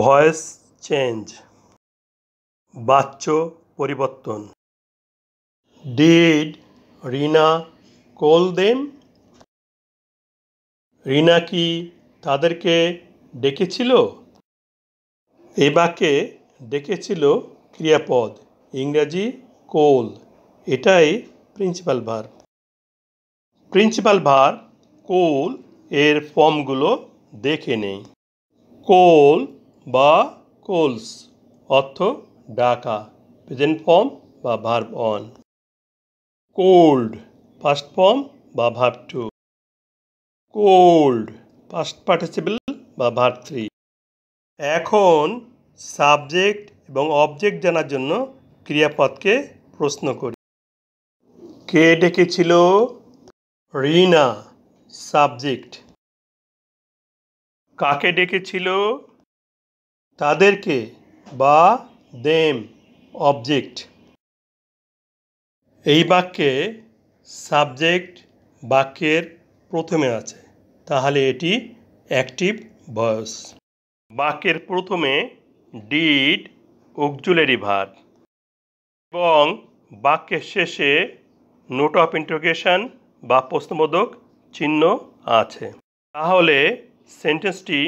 Voice change, বাচ্য পরিবর্তন। Did Rina call them? Rina কি তাদেরকে ডেকেছিল? এই বাক্যে ডেকেছিল ক্রিয়াপদ, ইংরাজি কল। এটাই principal verb. Principal verb call এর ফর্মগুলো দেখে নেই। কল বা কলস অর্থ ডাকা, প্রেজেন্ট ফর্ম বা verb one. Called past form বা verb two. Called past participle বা ভার্ব থ্রি। এখন সাবজেক্ট এবং অবজেক্ট জানার জন্য ক্রিয়াপদকে প্রশ্ন করি। কে ডেকেছিল? রিনা, সাবজেক্ট। কাকে ডেকেছিল? তাদেরকে বা দেম, অবজেক্ট। এই বাক্যে সাবজেক্ট বাক্যের প্রথমে আছে, তাহলে এটি অ্যাক্টিভ ভয়েস। বাক্যের প্রথমে ডিড অক্সিলারি ভার্ব এবং বাক্যের শেষে নোট অফ ইন্টারোগেশন বা প্রশ্নবোধক চিহ্ন আছে, তাহলে সেন্টেন্সটি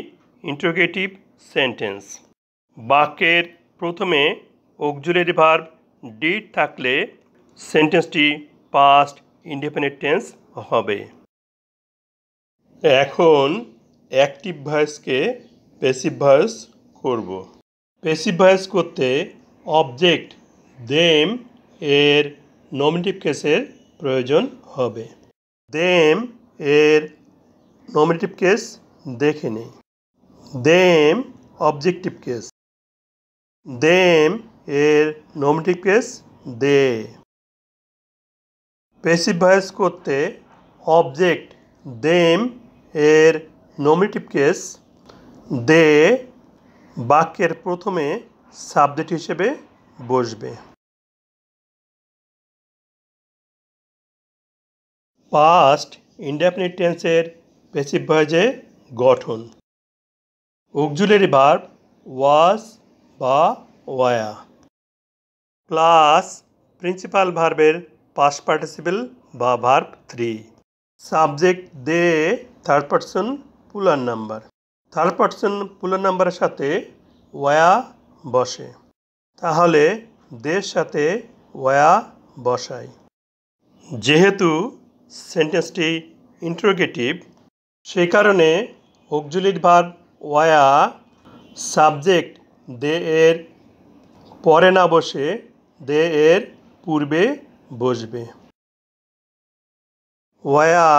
ইন্টারোগেটিভ সেন্টেন্স। বাক্যের প্রথমে অক্সিলারি ভার্ব ডিড থাকলে সেন্টেন্সটি পাস্ট ইনডেফিনিট টেন্স হবে। এখন অ্যাক্টিভ ভয়েসকে প্যাসিভ ভয়েস করব। প্যাসিভ ভয়েস করতে অবজেক্ট দেম এর নমিনেটিভ কেসের প্রয়োজন হবে। দেম এর নমিনেটিভ কেস দেখে নিই। Them objective case. দেম এর nominative case they. Passive voice করতে অবজেক্ট দেম এর নমিনেটিভ কেস দে বাক্যের প্রথমে সাবজেক্ট হিসেবে বসবে। পাস্ট ইনডেফিনিট টেন্সের প্যাসিভ ভয়েসে গঠন। অক্সিলারি ভার্ব ওয়াজ বা ওয়া প্লাস প্রিন্সিপাল ভার্বের পাস্ট পার্টিসিপল বা verb three. Subject they third person plural number. Third person plural নাম্বারের সাথে ওয়া বসে, তাহলে দের সাথে ওয়া বসাই। যেহেতু সেন্টেন্সটি ইন্টারোগেটিভ, সেই কারণে অক্সিলারি ভার্ব ওয়া সাবজেক্ট দে এর পরে না বসে দে এর পূর্বে বসবে। ওয়া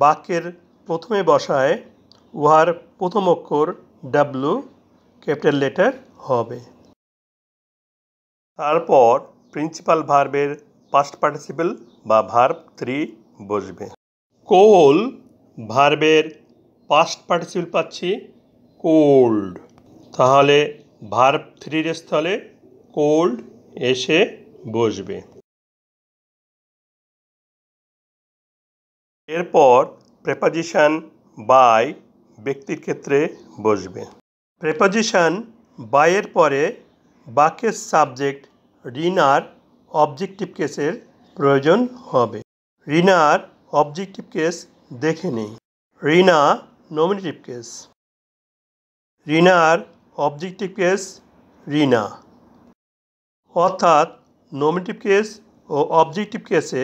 বাক্যের প্রথমে বসায় উহার প্রথম অক্ষর ডাব্লু ক্যাপিটাল লেটার হবে। তারপর প্রিন্সিপাল ভার্বের পাস্ট পার্টিসিপল বা ভার্ব থ্রি বসবে। কোল ভার্বের পাস্ট পার্টিসিপল পাচ্ছি কোল্ড, তাহলে ভার্ব থ্রির স্থলে কোল্ড এসে বসবে। এরপর প্রেপোজিশন বাই ব্যক্তির ক্ষেত্রে বসবে। প্রেপোজিশন বাই এর পরে বাক্যের সাবজেক্ট রিনার অবজেক্টিভ কেসের প্রয়োজন হবে। রিনার অবজেক্টিভ কেস দেখে নেই। রিনা নমিনেটিভ কেস। রিনার অবজেক্টিভ কেস রিনা, অর্থাৎ নমিনেটিভ কেস ও অবজেক্টিভ কেসে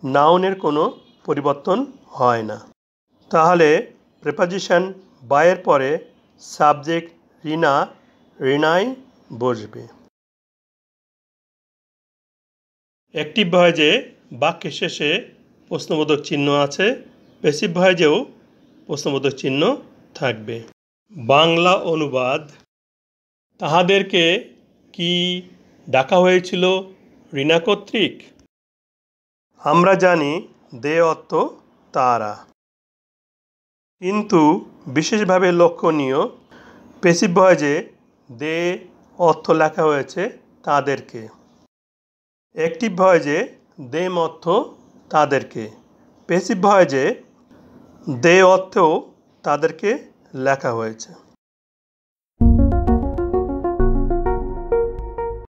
নাউনের কোনো পরিবর্তন হয় না, তাহলে প্রেপোজিশন বাই এর পরে সাবজেক্ট রিনা রিনাই বসবে। অ্যাক্টিভ ভয়েসে বাক্যের শেষে প্রশ্নবোধক চিহ্ন আছে, প্যাসিভ ভয়েসেও প্রশ্নবোধক চিহ্ন থাকবে। বাংলা অনুবাদ। তাহাদেরকে কি ডাকা হয়েছিল রিনা কর্তৃক? আমরা জানি দে অর্থ তারা, কিন্তু বিশেষভাবে লক্ষণীয় প্যাসিভ ভয়েসে দে অর্থ লেখা হয়েছে তাদেরকে। অ্যাক্টিভ ভয়েসে দেম অর্থ তাদেরকে। প্যাসিভ ভয়েসে দে অর্থেও তাদেরকে লেখা হয়েছে।